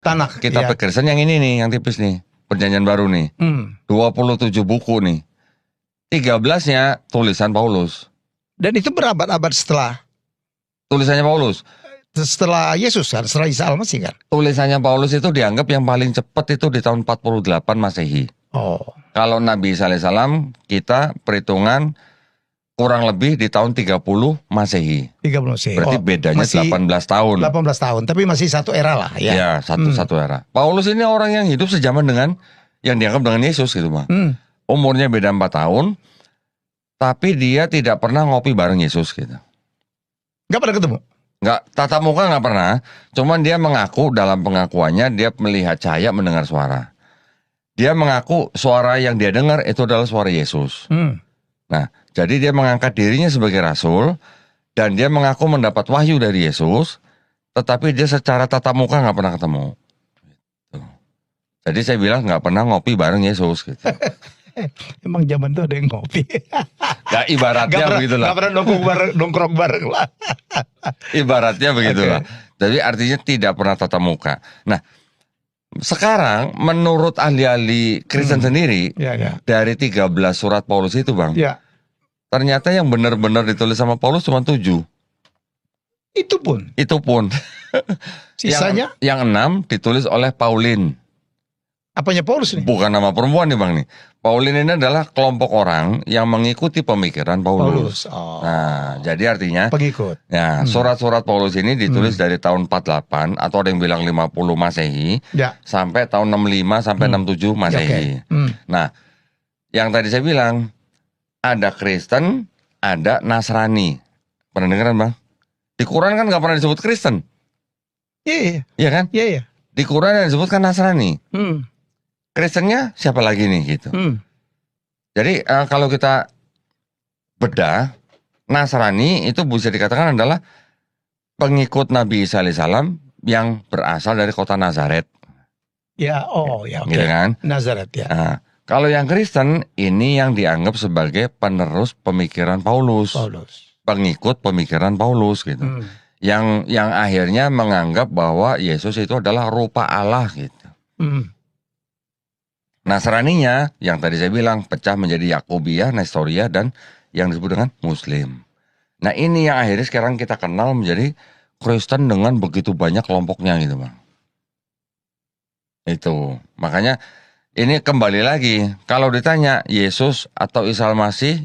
Tanakh. Kitab Kristen yang ini nih, yang tipis nih. Perjanjian baru nih. 27 buku nih. 13-nya tulisan Paulus. Dan itu berabad-abad setelah Tulisannya Paulus. Yesus kan, setelah Isa Al-Masih kan. Tulisannya Paulus itu dianggap yang paling cepat itu di tahun 48 Masehi. Oh. Kalau Nabi Isa alaihissalam kita perhitungan kurang lebih di tahun 30 Masehi. 30 Masehi. Berarti bedanya 18 tahun. 18 tahun, tapi masih satu era lah ya. Ya, satu era. Paulus ini orang yang hidup sejaman dengan yang dianggap dengan Yesus gitu, Bang. Umurnya beda 4 tahun, tapi dia tidak pernah ngopi bareng Yesus gitu. Gak pernah ketemu? Nggak, tatap muka nggak pernah. Cuman dia mengaku dalam pengakuannya dia melihat cahaya, mendengar suara. Dia mengaku suara yang dia dengar itu adalah suara Yesus. Nah, jadi dia mengangkat dirinya sebagai rasul dan dia mengaku mendapat wahyu dari Yesus, tetapi dia secara tatap muka nggak pernah ketemu. Gitu. Jadi saya bilang nggak pernah ngopi bareng Yesus gitu. Emang zaman itu ada yang ngopi. Ya ibaratnya begitulah. Gak pernah nongkrong bareng lah. Ibaratnya begitulah. Jadi artinya tidak pernah tatap muka. Nah, sekarang menurut ahli-ahli Kristen sendiri, dari 13 surat Paulus itu, Bang, ternyata yang benar-benar ditulis sama Paulus cuma 7. Itu pun. Sisanya? Yang 6 ditulis oleh Pauline. Apanya Paulus nih? Bukan nama perempuan nih, Bang nih. Pauline ini adalah kelompok orang yang mengikuti pemikiran Paulus. Oh. Nah, jadi artinya pengikut. Ya, surat-surat Paulus ini ditulis dari tahun 48 atau ada yang bilang 50 Masehi sampai tahun 65 sampai 67 Masehi. Nah, yang tadi saya bilang ada Kristen, ada Nasrani. Pernah dengar, Bang? Di Quran kan nggak pernah disebut Kristen. Iya. Iya kan? Iya. Di Quran yang disebutkan Nasrani. Kristennya siapa lagi nih gitu. Jadi kalau kita bedah, Nasrani itu bisa dikatakan adalah pengikut Nabi Isa alaihissalam yang berasal dari kota Nazaret. Ya, Gitu kan? Nazaret ya. Nah, kalau yang Kristen ini yang dianggap sebagai penerus pemikiran Paulus. Pengikut pemikiran Paulus gitu. Yang akhirnya menganggap bahwa Yesus itu adalah rupa Allah gitu. Nasraninya yang tadi saya bilang pecah menjadi Yakobiyah, Nestoria dan yang disebut dengan Muslim. Nah ini yang akhirnya sekarang kita kenal menjadi Kristen dengan begitu banyak kelompoknya gitu, Bang. Itu makanya ini kembali lagi kalau ditanya Yesus atau Isa Al-Masih